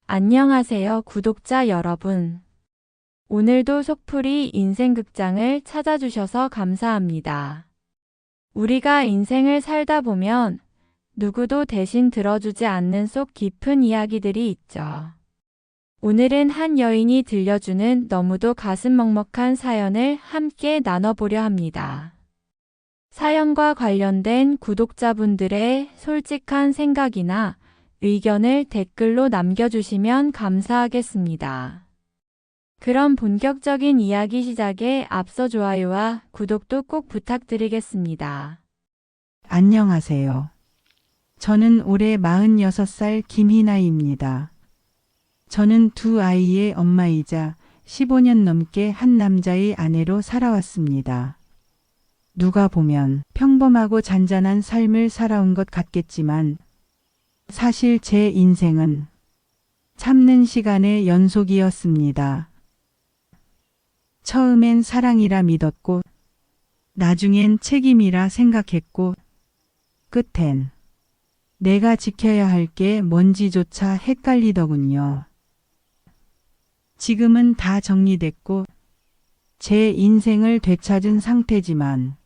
안녕하세요, 구독자 여러분. 오늘도 속풀이 인생극장을 찾아주셔서 감사합니다. 우리가 인생을 살다 보면 누구도 대신 들어주지 않는 속 깊은 이야기들이 있죠. 오늘은 한 여인이 들려주는 너무도 가슴 먹먹한 사연을 함께 나눠보려 합니다. 사연과 관련된 구독자분들의 솔직한 생각이나 의견을 댓글로 남겨주시면 감사하겠습니다. 그럼 본격적인 이야기 시작에 앞서 좋아요와 구독도 꼭 부탁드리겠습니다. 안녕하세요. 저는 올해 46살 김희나입니다. 저는 두 아이의 엄마이자 15년 넘게 한 남자의 아내로 살아왔습니다. 누가 보면 평범하고 잔잔한 삶을 살아온 것 같겠지만 사실 제 인생은 참는 시간의 연속이었습니다. 처음엔 사랑이라 믿었고 나중엔 책임이라 생각했고 끝엔 내가 지켜야 할 게 뭔지조차 헷갈리더군요. 지금은 다 정리됐고 제 인생을 되찾은 상태지만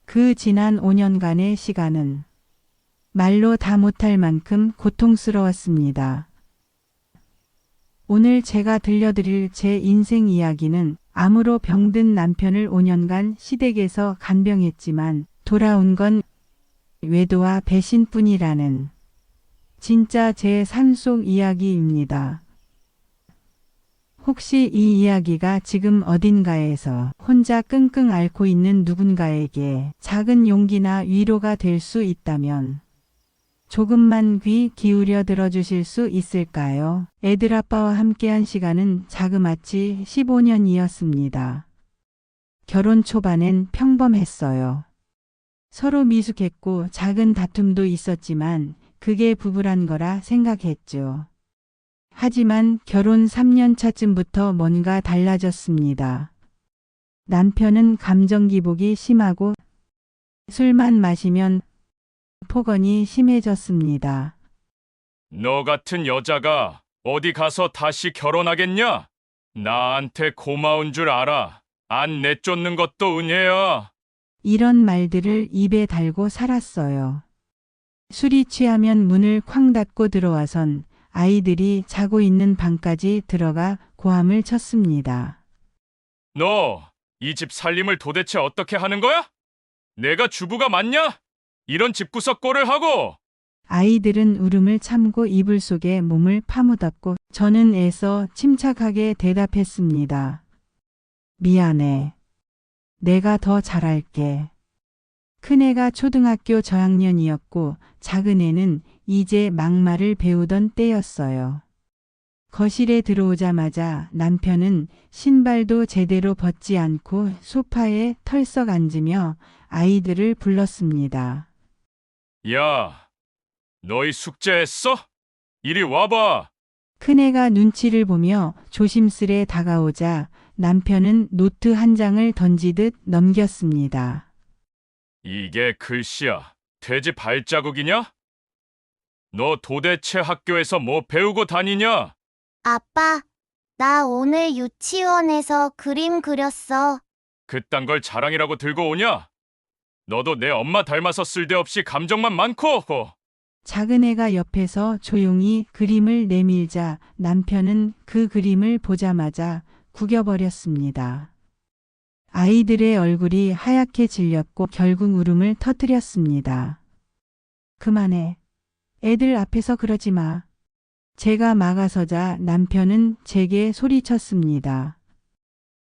그 지난 5년간의 시간은 말로 다 못할 만큼 고통스러웠습니다. 오늘 제가 들려드릴 제 인생 이야기는 암으로 병든 남편을 5년간 시댁에서 간병했지만 돌아온 건 외도와 배신뿐이라는 진짜 제 삶 속 이야기입니다. 혹시 이 이야기가 지금 어딘가에서 혼자 끙끙 앓고 있는 누군가에게 작은 용기나 위로가 될 수 있다면 조금만 귀 기울여 들어주실 수 있을까요? 애들 아빠와 함께한 시간은 자그마치 15년이었습니다. 결혼 초반엔 평범했어요. 서로 미숙했고 작은 다툼도 있었지만 그게 부부란 거라 생각했죠. 하지만 결혼 3년 차쯤부터 뭔가 달라졌습니다. 남편은 감정 기복이 심하고 술만 마시면 폭언이 심해졌습니다. 너 같은 여자가 어디 가서 다시 결혼하겠냐? 나한테 고마운 줄 알아. 안 내쫓는 것도 은혜야. 이런 말들을 입에 달고 살았어요. 술이 취하면 문을 쾅 닫고 들어와선 아이들이 자고 있는 방까지 들어가 고함을 쳤습니다. 너 이 집 살림을 도대체 어떻게 하는 거야? 내가 주부가 맞냐? 이런 집구석 꼴을 하고. 아이들은 울음을 참고 이불 속에 몸을 파묻었고 저는 애써 침착하게 대답했습니다. 미안해. 내가 더 잘할게. 큰애가 초등학교 저학년이었고 작은애는 이제 막말을 배우던 때였어요. 거실에 들어오자마자 남편은 신발도 제대로 벗지 않고 소파에 털썩 앉으며 아이들을 불렀습니다. 야, 너희 숙제했어? 이리 와봐. 큰애가 눈치를 보며 조심스레 다가오자 남편은 노트 한 장을 던지듯 넘겼습니다. 이게 글씨야. 돼지 발자국이냐? 너 도대체 학교에서 뭐 배우고 다니냐? 아빠, 나 오늘 유치원에서 그림 그렸어. 그딴 걸 자랑이라고 들고 오냐? 너도 내 엄마 닮아서 쓸데없이 감정만 많고. 작은애가 옆에서 조용히 그림을 내밀자 남편은 그 그림을 보자마자 구겨버렸습니다. 아이들의 얼굴이 하얗게 질렸고 결국 울음을 터뜨렸습니다. 그만해. 애들 앞에서 그러지 마. 제가 막아서자 남편은 제게 소리쳤습니다.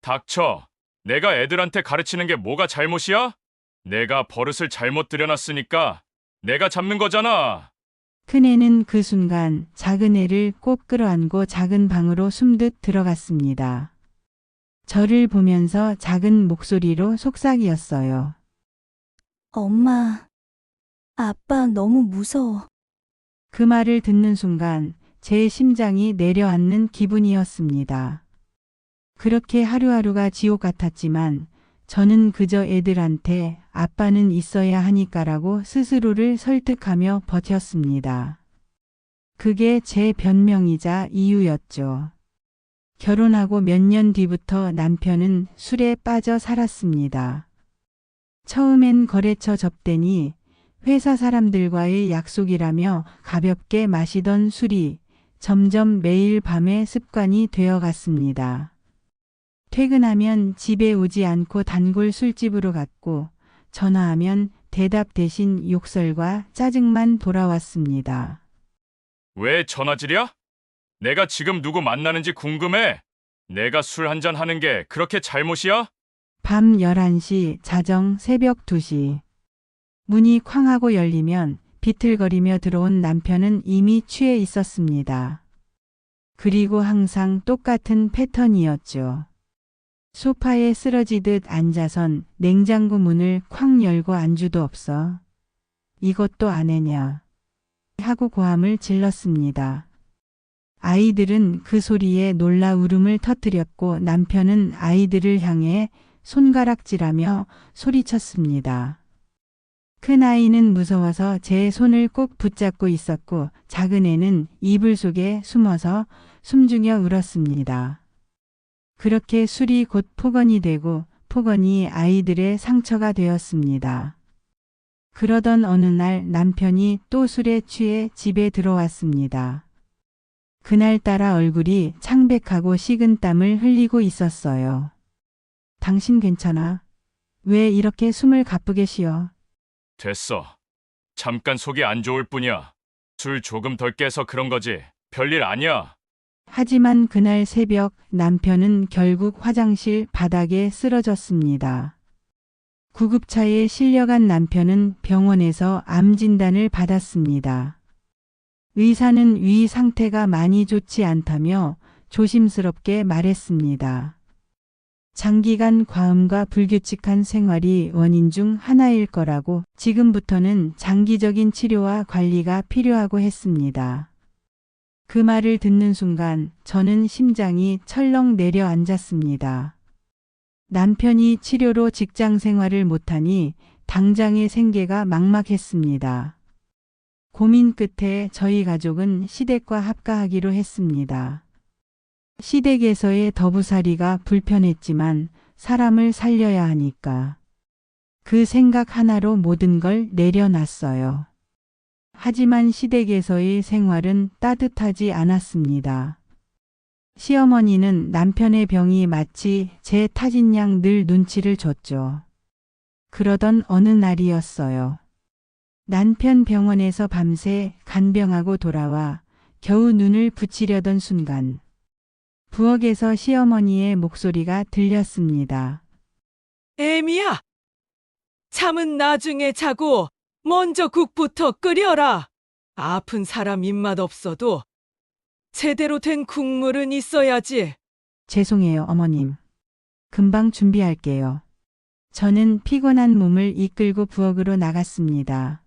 닥쳐. 내가 애들한테 가르치는 게 뭐가 잘못이야? 내가 버릇을 잘못 들여놨으니까 내가 잡는 거잖아. 큰애는 그 순간 작은애를 꼭 끌어안고 작은 방으로 숨듯 들어갔습니다. 저를 보면서 작은 목소리로 속삭이었어요. 엄마, 아빠 너무 무서워. 그 말을 듣는 순간 제 심장이 내려앉는 기분이었습니다. 그렇게 하루하루가 지옥 같았지만 저는 그저 애들한테 아빠는 있어야 하니까라고 스스로를 설득하며 버텼습니다. 그게 제 변명이자 이유였죠. 결혼하고 몇 년 뒤부터 남편은 술에 빠져 살았습니다. 처음엔 거래처 접대니 회사 사람들과의 약속이라며 가볍게 마시던 술이 점점 매일 밤의 습관이 되어 갔습니다. 퇴근하면 집에 오지 않고 단골 술집으로 갔고 전화하면 대답 대신 욕설과 짜증만 돌아왔습니다. 왜 전화질이야? 내가 지금 누구 만나는지 궁금해. 내가 술 한잔 하는 게 그렇게 잘못이야? 밤 11시, 자정 새벽 2시. 문이 쾅 하고 열리면 비틀거리며 들어온 남편은 이미 취해 있었습니다. 그리고 항상 똑같은 패턴이었죠. 소파에 쓰러지듯 앉아선 냉장고 문을 쾅 열고 안주도 없어. 이것도 안 해냐. 하고 고함을 질렀습니다. 아이들은 그 소리에 놀라 울음을 터뜨렸고 남편은 아이들을 향해 손가락질하며 소리쳤습니다. 큰아이는 무서워서 제 손을 꼭 붙잡고 있었고 작은 애는 이불 속에 숨어서 숨죽여 울었습니다. 그렇게 술이 곧 폭언이 되고 폭언이 아이들의 상처가 되었습니다. 그러던 어느 날 남편이 또 술에 취해 집에 들어왔습니다. 그날따라 얼굴이 창백하고 식은 땀을 흘리고 있었어요. 당신 괜찮아? 왜 이렇게 숨을 가쁘게 쉬어? 됐어. 잠깐 속이 안 좋을 뿐이야. 술 조금 덜 깨서 그런 거지. 별일 아니야. 하지만 그날 새벽 남편은 결국 화장실 바닥에 쓰러졌습니다. 구급차에 실려간 남편은 병원에서 암 진단을 받았습니다. 의사는 위 상태가 많이 좋지 않다며 조심스럽게 말했습니다. 장기간 과음과 불규칙한 생활이 원인 중 하나일 거라고 지금부터는 장기적인 치료와 관리가 필요하고 했습니다. 그 말을 듣는 순간 저는 심장이 철렁 내려앉았습니다. 남편이 치료로 직장 생활을 못하니 당장의 생계가 막막했습니다. 고민 끝에 저희 가족은 시댁과 합가하기로 했습니다. 시댁에서의 더부살이가 불편했지만 사람을 살려야 하니까 그 생각 하나로 모든 걸 내려놨어요. 하지만 시댁에서의 생활은 따뜻하지 않았습니다. 시어머니는 남편의 병이 마치 제 탓인 양 늘 눈치를 줬죠. 그러던 어느 날이었어요. 남편 병원에서 밤새 간병하고 돌아와 겨우 눈을 붙이려던 순간 부엌에서 시어머니의 목소리가 들렸습니다. 애미야, 잠은 나중에 자고 먼저 국부터 끓여라. 아픈 사람 입맛 없어도 제대로 된 국물은 있어야지. 죄송해요, 어머님. 금방 준비할게요. 저는 피곤한 몸을 이끌고 부엌으로 나갔습니다.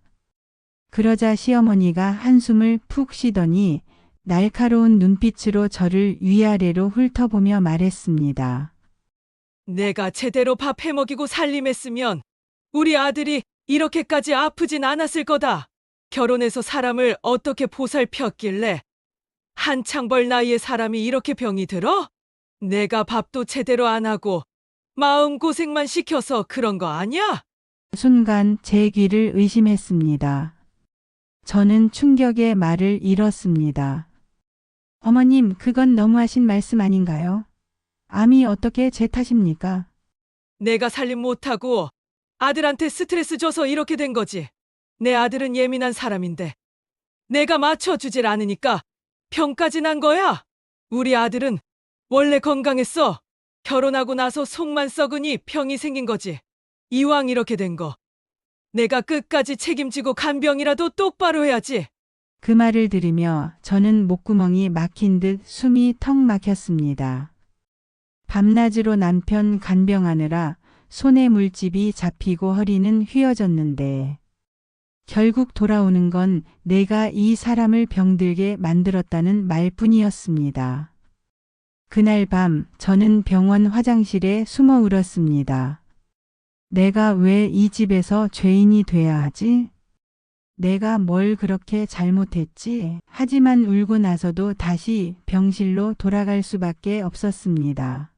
그러자 시어머니가 한숨을 푹 쉬더니 날카로운 눈빛으로 저를 위아래로 훑어보며 말했습니다. 내가 제대로 밥 해먹이고 살림했으면 우리 아들이 이렇게까지 아프진 않았을 거다. 결혼해서 사람을 어떻게 보살폈길래 한창 벌 나이에 사람이 이렇게 병이 들어? 내가 밥도 제대로 안 하고 마음고생만 시켜서 그런 거 아니야? 순간 제 귀를 의심했습니다. 저는 충격의 말을 잃었습니다. 어머님, 그건 너무하신 말씀 아닌가요? 암이 어떻게 제 탓입니까? 내가 살림 못하고 아들한테 스트레스 줘서 이렇게 된 거지. 내 아들은 예민한 사람인데 내가 맞춰주질 않으니까 병까지 난 거야. 우리 아들은 원래 건강했어. 결혼하고 나서 속만 썩으니 병이 생긴 거지. 이왕 이렇게 된 거 내가 끝까지 책임지고 간병이라도 똑바로 해야지. 그 말을 들으며 저는 목구멍이 막힌 듯 숨이 턱 막혔습니다. 밤낮으로 남편 간병하느라 손에 물집이 잡히고 허리는 휘어졌는데 결국 돌아오는 건 내가 이 사람을 병들게 만들었다는 말뿐이었습니다. 그날 밤 저는 병원 화장실에 숨어 울었습니다. 내가 왜 이 집에서 죄인이 돼야 하지? 내가 뭘 그렇게 잘못했지? 하지만 울고 나서도 다시 병실로 돌아갈 수밖에 없었습니다.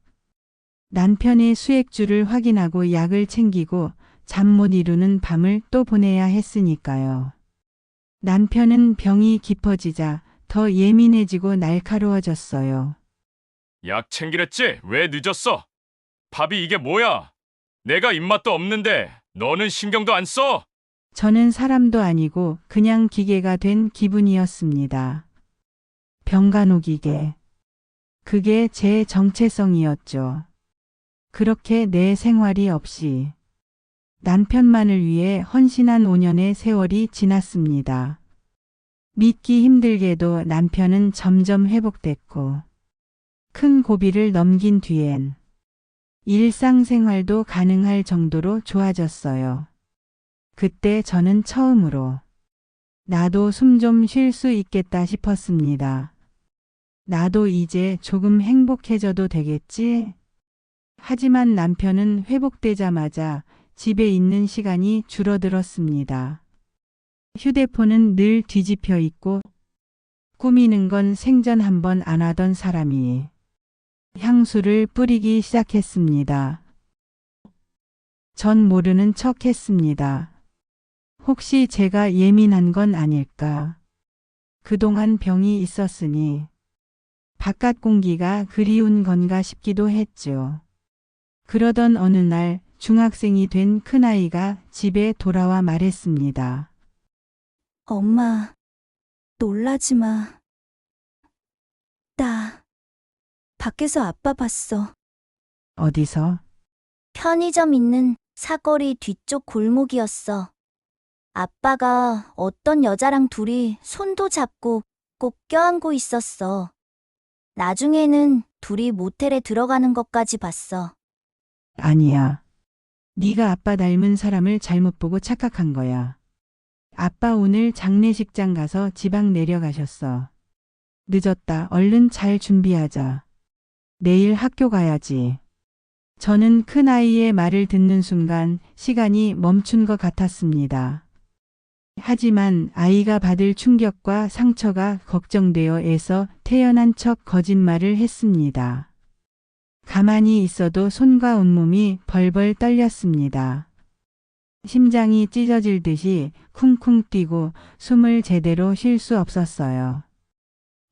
남편의 수액줄을 확인하고 약을 챙기고 잠 못 이루는 밤을 또 보내야 했으니까요. 남편은 병이 깊어지자 더 예민해지고 날카로워졌어요. 약 챙기랬지? 왜 늦었어? 밥이 이게 뭐야? 내가 입맛도 없는데 너는 신경도 안 써? 저는 사람도 아니고 그냥 기계가 된 기분이었습니다. 병간호기계. 그게 제 정체성이었죠. 그렇게 내 생활이 없이 남편만을 위해 헌신한 5년의 세월이 지났습니다. 믿기 힘들게도 남편은 점점 회복됐고 큰 고비를 넘긴 뒤엔 일상생활도 가능할 정도로 좋아졌어요. 그때 저는 처음으로 나도 숨 좀 쉴 수 있겠다 싶었습니다. 나도 이제 조금 행복해져도 되겠지? 하지만 남편은 회복되자마자 집에 있는 시간이 줄어들었습니다. 휴대폰은 늘 뒤집혀 있고 꾸미는 건 생전 한 번 안 하던 사람이 향수를 뿌리기 시작했습니다. 전 모르는 척 했습니다. 혹시 제가 예민한 건 아닐까? 그동안 병이 있었으니 바깥 공기가 그리운 건가 싶기도 했죠. 그러던 어느 날 중학생이 된 큰아이가 집에 돌아와 말했습니다. 엄마, 놀라지 마. 나 밖에서 아빠 봤어. 어디서? 편의점 있는 사거리 뒤쪽 골목이었어. 아빠가 어떤 여자랑 둘이 손도 잡고 꼭 껴안고 있었어. 나중에는 둘이 모텔에 들어가는 것까지 봤어. 아니야. 네가 아빠 닮은 사람을 잘못 보고 착각한 거야. 아빠 오늘 장례식장 가서 지방 내려가셨어. 늦었다. 얼른 잘 준비하자. 내일 학교 가야지. 저는 큰아이의 말을 듣는 순간 시간이 멈춘 것 같았습니다. 하지만 아이가 받을 충격과 상처가 걱정되어 애써 태연한 척 거짓말을 했습니다. 가만히 있어도 손과 온몸이 벌벌 떨렸습니다. 심장이 찢어질 듯이 쿵쿵 뛰고 숨을 제대로 쉴 수 없었어요.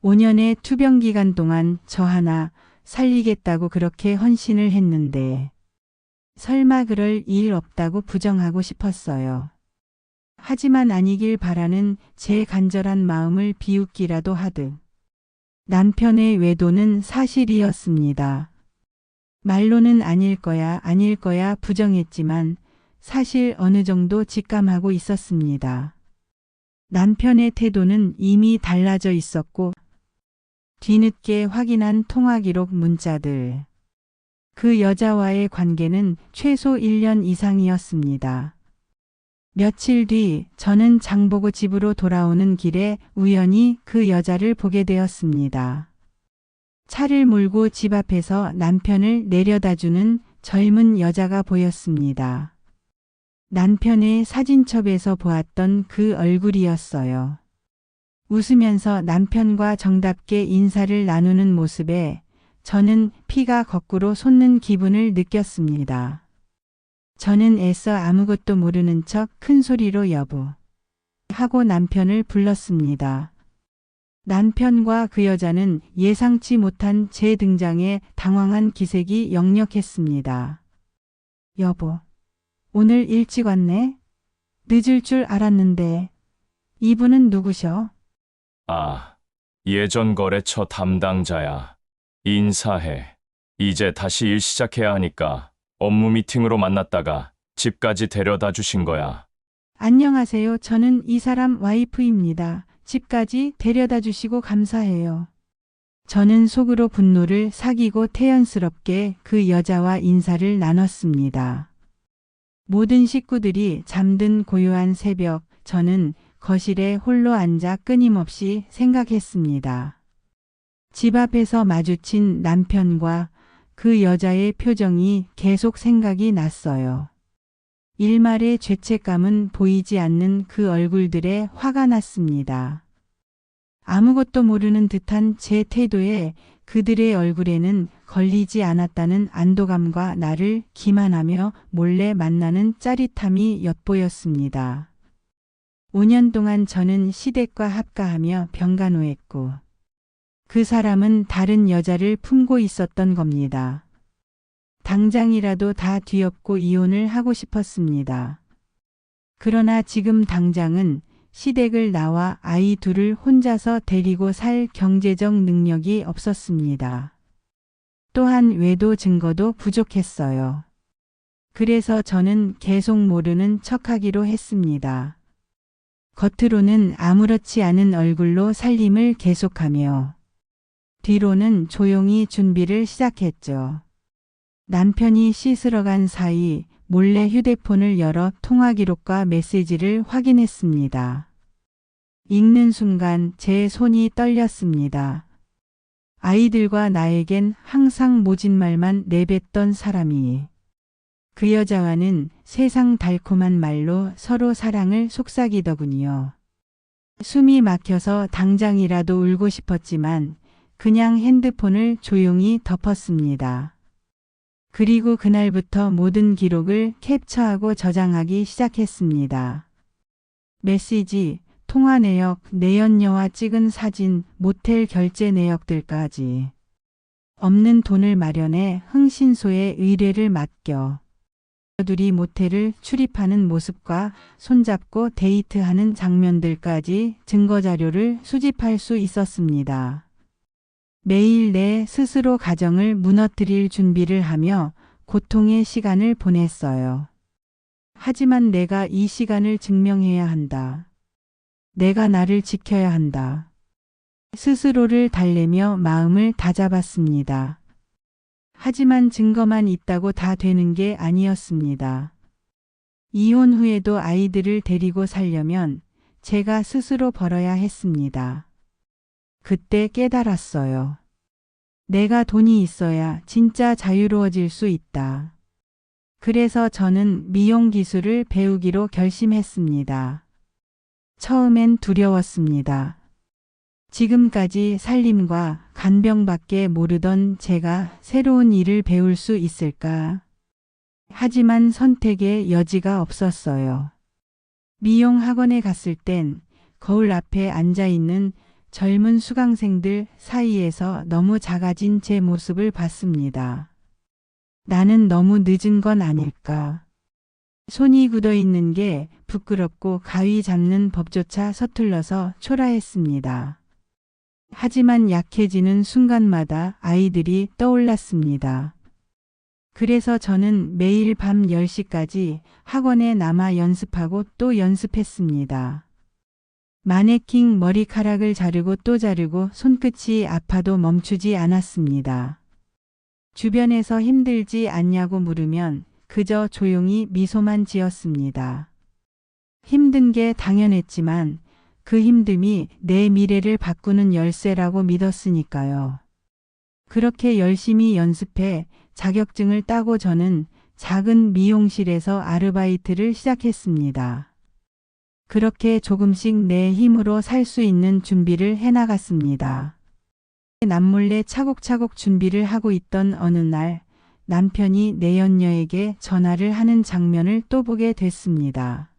5년의 투병 기간 동안 저 하나 살리겠다고 그렇게 헌신을 했는데 설마 그럴 일 없다고 부정하고 싶었어요. 하지만 아니길 바라는 제 간절한 마음을 비웃기라도 하듯 남편의 외도는 사실이었습니다. 말로는 아닐 거야 부정했지만 사실 어느 정도 직감하고 있었습니다. 남편의 태도는 이미 달라져 있었고 뒤늦게 확인한 통화 기록 문자들. 그 여자와의 관계는 최소 1년 이상이었습니다. 며칠 뒤 저는 장보고 집으로 돌아오는 길에 우연히 그 여자를 보게 되었습니다. 차를 몰고 집 앞에서 남편을 내려다주는 젊은 여자가 보였습니다. 남편의 사진첩에서 보았던 그 얼굴이었어요. 웃으면서 남편과 정답게 인사를 나누는 모습에 저는 피가 거꾸로 솟는 기분을 느꼈습니다. 저는 애써 아무것도 모르는 척 큰 소리로 여보 하고 남편을 불렀습니다. 남편과 그 여자는 예상치 못한 제 등장에 당황한 기색이 역력했습니다. 여보, 오늘 일찍 왔네? 늦을 줄 알았는데 이분은 누구셔? 아, 예전 거래처 담당자야. 인사해. 이제 다시 일 시작해야 하니까 업무 미팅으로 만났다가 집까지 데려다 주신 거야. 안녕하세요. 저는 이 사람 와이프입니다. 집까지 데려다 주시고 감사해요. 저는 속으로 분노를 사귀고 태연스럽게 그 여자와 인사를 나눴습니다. 모든 식구들이 잠든 고요한 새벽, 저는 거실에 홀로 앉아 끊임없이 생각했습니다. 집 앞에서 마주친 남편과 그 여자의 표정이 계속 생각이 났어요. 일말의 죄책감은 보이지 않는 그 얼굴들에 화가 났습니다. 아무것도 모르는 듯한 제 태도에 그들의 얼굴에는 걸리지 않았다는 안도감과 나를 기만하며 몰래 만나는 짜릿함이 엿보였습니다. 5년 동안 저는 시댁과 합가하며 병간호했고 그 사람은 다른 여자를 품고 있었던 겁니다. 당장이라도 다 뒤엎고 이혼을 하고 싶었습니다. 그러나 지금 당장은 시댁을 나와 아이 둘을 혼자서 데리고 살 경제적 능력이 없었습니다. 또한 외도 증거도 부족했어요. 그래서 저는 계속 모르는 척하기로 했습니다. 겉으로는 아무렇지 않은 얼굴로 살림을 계속하며 뒤로는 조용히 준비를 시작했죠. 남편이 씻으러 간 사이 몰래 휴대폰을 열어 통화 기록과 메시지를 확인했습니다. 읽는 순간 제 손이 떨렸습니다. 아이들과 나에겐 항상 모진 말만 내뱉던 사람이 그 여자와는 세상 달콤한 말로 서로 사랑을 속삭이더군요. 숨이 막혀서 당장이라도 울고 싶었지만 그냥 핸드폰을 조용히 덮었습니다. 그리고 그날부터 모든 기록을 캡처하고 저장하기 시작했습니다. 메시지, 통화 내역, 내연녀와 찍은 사진, 모텔 결제 내역들까지. 없는 돈을 마련해 흥신소에 의뢰를 맡겨 둘이 모텔을 출입하는 모습과 손잡고 데이트하는 장면들까지 증거자료를 수집할 수 있었습니다. 매일 내 스스로 가정을 무너뜨릴 준비를 하며 고통의 시간을 보냈어요. 하지만 내가 이 시간을 증명해야 한다. 내가 나를 지켜야 한다. 스스로를 달래며 마음을 다잡았습니다. 하지만 증거만 있다고 다 되는 게 아니었습니다. 이혼 후에도 아이들을 데리고 살려면 제가 스스로 벌어야 했습니다. 그때 깨달았어요. 내가 돈이 있어야 진짜 자유로워질 수 있다. 그래서 저는 미용 기술을 배우기로 결심했습니다. 처음엔 두려웠습니다. 지금까지 살림과 간병밖에 모르던 제가 새로운 일을 배울 수 있을까? 하지만 선택의 여지가 없었어요. 미용 학원에 갔을 땐 거울 앞에 앉아 있는 젊은 수강생들 사이에서 너무 작아진 제 모습을 봤습니다. 나는 너무 늦은 건 아닐까? 손이 굳어 있는 게 부끄럽고 가위 잡는 법조차 서툴러서 초라했습니다. 하지만 약해지는 순간마다 아이들이 떠올랐습니다. 그래서 저는 매일 밤 10시까지 학원에 남아 연습하고 또 연습했습니다. 마네킹 머리카락을 자르고 또 자르고 손끝이 아파도 멈추지 않았습니다. 주변에서 힘들지 않냐고 물으면 그저 조용히 미소만 지었습니다. 힘든 게 당연했지만 그 힘듦이 내 미래를 바꾸는 열쇠라고 믿었으니까요. 그렇게 열심히 연습해 자격증을 따고 저는 작은 미용실에서 아르바이트를 시작했습니다. 그렇게 조금씩 내 힘으로 살 수 있는 준비를 해나갔습니다. 남몰래 차곡차곡 준비를 하고 있던 어느 날 남편이 내연녀에게 전화를 하는 장면을 또 보게 됐습니다.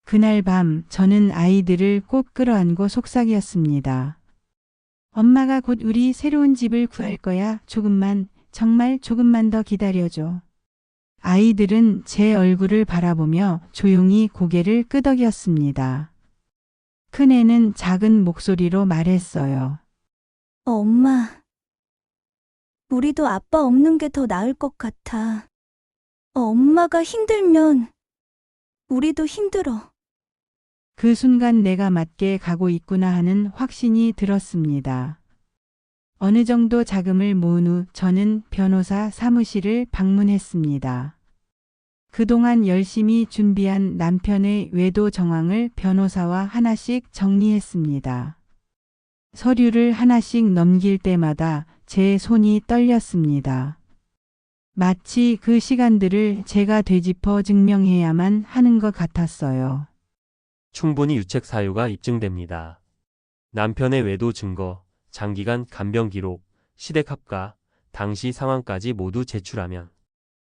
그날 밤 저는 아이들을 꼭 끌어안고 속삭였습니다. 엄마가 곧 우리 새로운 집을 구할 거야. 조금만, 정말 조금만 더 기다려줘. 아이들은 제 얼굴을 바라보며 조용히 고개를 끄덕였습니다. 큰애는 작은 목소리로 말했어요. 엄마, 우리도 아빠 없는 게 더 나을 것 같아. 엄마가 힘들면 우리도 힘들어. 그 순간 내가 맞게 가고 있구나 하는 확신이 들었습니다. 어느 정도 자금을 모은 후 저는 변호사 사무실을 방문했습니다. 그동안 열심히 준비한 남편의 외도 정황을 변호사와 하나씩 정리했습니다. 서류를 하나씩 넘길 때마다 제 손이 떨렸습니다. 마치 그 시간들을 제가 되짚어 증명해야만 하는 것 같았어요. 충분히 유책 사유가 입증됩니다. 남편의 외도 증거, 장기간 간병 기록, 시댁 합가, 당시 상황까지 모두 제출하면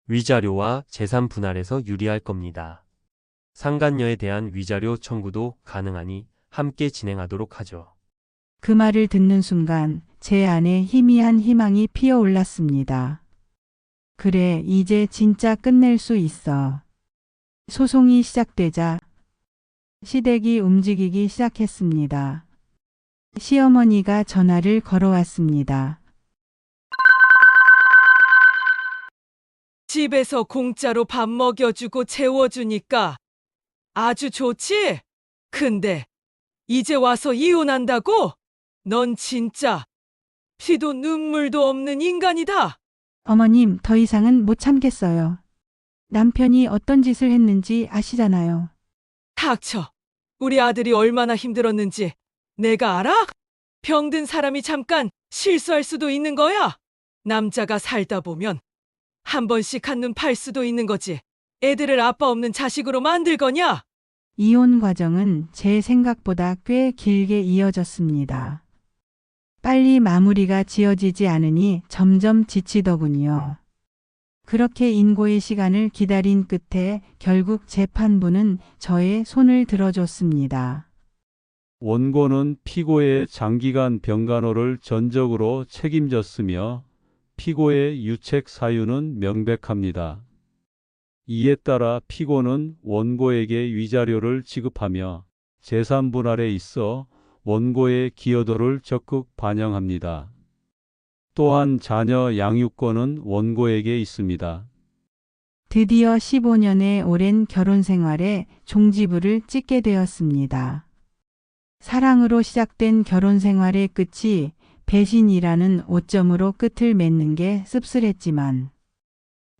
위자료와 재산 분할에서 유리할 겁니다. 상간녀에 대한 위자료 청구도 가능하니 함께 진행하도록 하죠. 그 말을 듣는 순간 제 안에 희미한 희망이 피어올랐습니다. 그래, 이제 진짜 끝낼 수 있어. 소송이 시작되자 시댁이 움직이기 시작했습니다. 시어머니가 전화를 걸어왔습니다. 집에서 공짜로 밥 먹여주고 재워주니까 아주 좋지? 근데 이제 와서 이혼한다고? 넌 진짜 피도 눈물도 없는 인간이다. 어머님, 더 이상은 못 참겠어요. 남편이 어떤 짓을 했는지 아시잖아요. 닥쳐. 우리 아들이 얼마나 힘들었는지 내가 알아? 병든 사람이 잠깐 실수할 수도 있는 거야. 남자가 살다 보면 한 번씩 한눈 팔 수도 있는 거지. 애들을 아빠 없는 자식으로 만들 거냐? 이혼 과정은 제 생각보다 꽤 길게 이어졌습니다. 빨리 마무리가 지어지지 않으니 점점 지치더군요. 그렇게 인고의 시간을 기다린 끝에 결국 재판부는 저의 손을 들어줬습니다. 원고는 피고의 장기간 병간호를 전적으로 책임졌으며 피고의 유책 사유는 명백합니다. 이에 따라 피고는 원고에게 위자료를 지급하며 재산 분할에 있어 원고의 기여도를 적극 반영합니다. 또한 자녀 양육권은 원고에게 있습니다. 드디어 15년의 오랜 결혼 생활에 종지부를 찍게 되었습니다. 사랑으로 시작된 결혼 생활의 끝이 배신이라는 오점으로 끝을 맺는 게 씁쓸했지만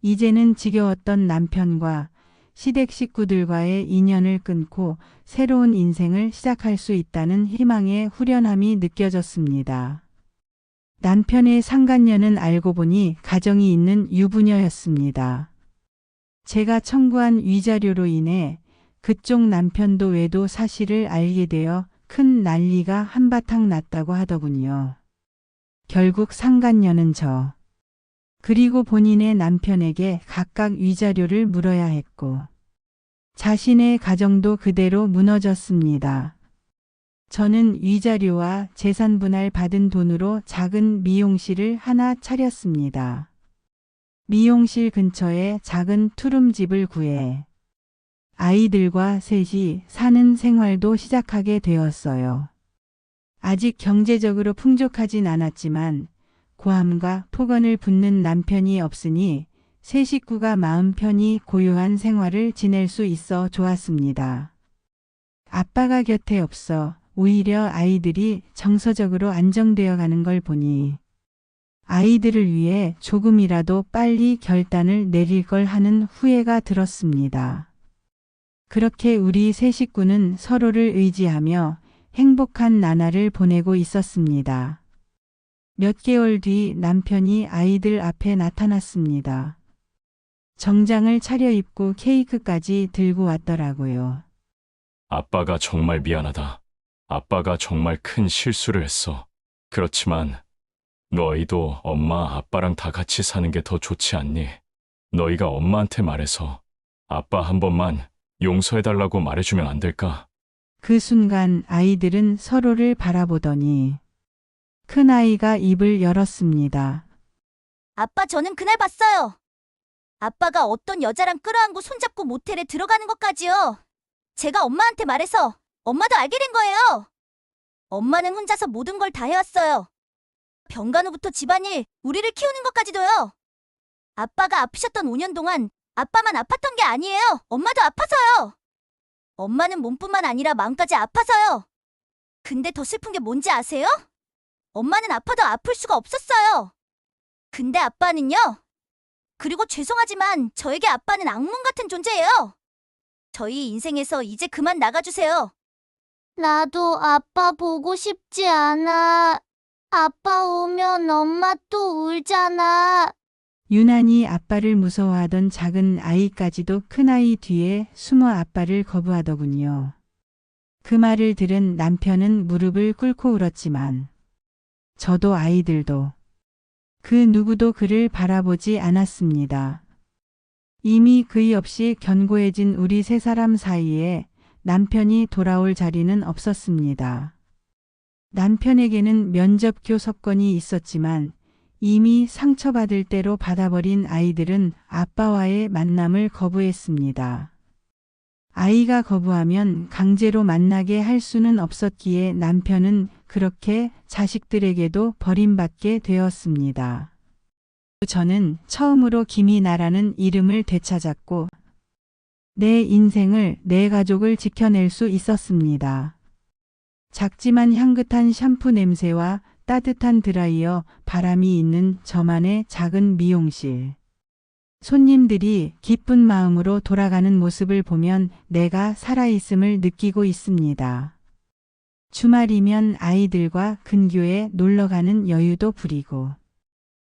이제는 지겨웠던 남편과 시댁 식구들과의 인연을 끊고 새로운 인생을 시작할 수 있다는 희망의 후련함이 느껴졌습니다. 남편의 상간녀는 알고 보니 가정이 있는 유부녀였습니다. 제가 청구한 위자료로 인해 그쪽 남편도 외도 사실을 알게 되어 큰 난리가 한바탕 났다고 하더군요. 결국 상간녀는 저, 그리고 본인의 남편에게 각각 위자료를 물어야 했고, 자신의 가정도 그대로 무너졌습니다. 저는 위자료와 재산 분할 받은 돈으로 작은 미용실을 하나 차렸습니다. 미용실 근처에 작은 투룸집을 구해 아이들과 셋이 사는 생활도 시작하게 되었어요. 아직 경제적으로 풍족하진 않았지만 고함과 폭언을 붙는 남편이 없으니 세 식구가 마음 편히 고요한 생활을 지낼 수 있어 좋았습니다. 아빠가 곁에 없어 오히려 아이들이 정서적으로 안정되어 가는 걸 보니 아이들을 위해 조금이라도 빨리 결단을 내릴 걸 하는 후회가 들었습니다. 그렇게 우리 세 식구는 서로를 의지하며 행복한 나날을 보내고 있었습니다. 몇 개월 뒤 남편이 아이들 앞에 나타났습니다. 정장을 차려입고 케이크까지 들고 왔더라고요. 아빠가 정말 미안하다. 아빠가 정말 큰 실수를 했어. 그렇지만 너희도 엄마, 아빠랑 다 같이 사는 게 더 좋지 않니? 너희가 엄마한테 말해서 아빠 한 번만 용서해달라고 말해주면 안 될까? 그 순간 아이들은 서로를 바라보더니 큰아이가 입을 열었습니다. 아빠, 저는 그날 봤어요. 아빠가 어떤 여자랑 끌어안고 손잡고 모텔에 들어가는 것까지요. 제가 엄마한테 말해서 엄마도 알게 된 거예요. 엄마는 혼자서 모든 걸 다 해왔어요. 병간호부터 집안일, 우리를 키우는 것까지도요. 아빠가 아프셨던 5년 동안 아빠만 아팠던 게 아니에요. 엄마도 아파서요. 엄마는 몸뿐만 아니라 마음까지 아파서요. 근데 더 슬픈 게 뭔지 아세요? 엄마는 아파도 아플 수가 없었어요. 근데 아빠는요. 그리고 죄송하지만 저에게 아빠는 악몽 같은 존재예요. 저희 인생에서 이제 그만 나가주세요. 나도 아빠 보고 싶지 않아. 아빠 오면 엄마 또 울잖아. 유난히 아빠를 무서워하던 작은 아이까지도 큰아이 뒤에 숨어 아빠를 거부하더군요. 그 말을 들은 남편은 무릎을 꿇고 울었지만 저도 아이들도 그 누구도 그를 바라보지 않았습니다. 이미 그이 없이 견고해진 우리 세 사람 사이에 남편이 돌아올 자리는 없었습니다. 남편에게는 면접 교섭권이 있었지만 이미 상처받을 대로 받아버린 아이들은 아빠와의 만남을 거부했습니다. 아이가 거부하면 강제로 만나게 할 수는 없었기에 남편은 그렇게 자식들에게도 버림받게 되었습니다. 저는 처음으로 김이나라는 이름을 되찾았고 내 인생을, 내 가족을 지켜낼 수 있었습니다. 작지만 향긋한 샴푸 냄새와 따뜻한 드라이어, 바람이 있는 저만의 작은 미용실. 손님들이 기쁜 마음으로 돌아가는 모습을 보면 내가 살아있음을 느끼고 있습니다. 주말이면 아이들과 근교에 놀러가는 여유도 부리고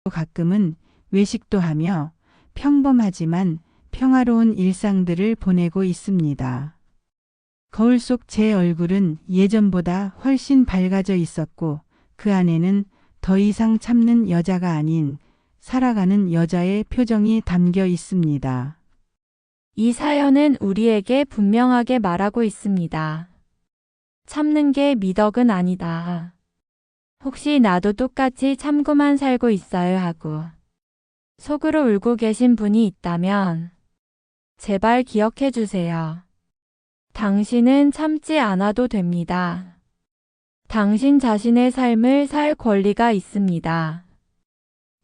가끔은 외식도 하며 평범하지만 평화로운 일상들을 보내고 있습니다. 거울 속 제 얼굴은 예전보다 훨씬 밝아져 있었고 그 안에는 더 이상 참는 여자가 아닌 살아가는 여자의 표정이 담겨 있습니다. 이 사연은 우리에게 분명하게 말하고 있습니다. 참는 게 미덕은 아니다. 혹시 나도 똑같이 참고만 살고 있어요 하고 속으로 울고 계신 분이 있다면 제발 기억해 주세요. 당신은 참지 않아도 됩니다. 당신 자신의 삶을 살 권리가 있습니다.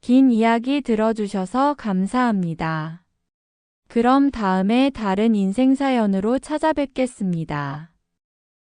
긴 이야기 들어주셔서 감사합니다. 그럼 다음에 다른 인생 사연으로 찾아뵙겠습니다.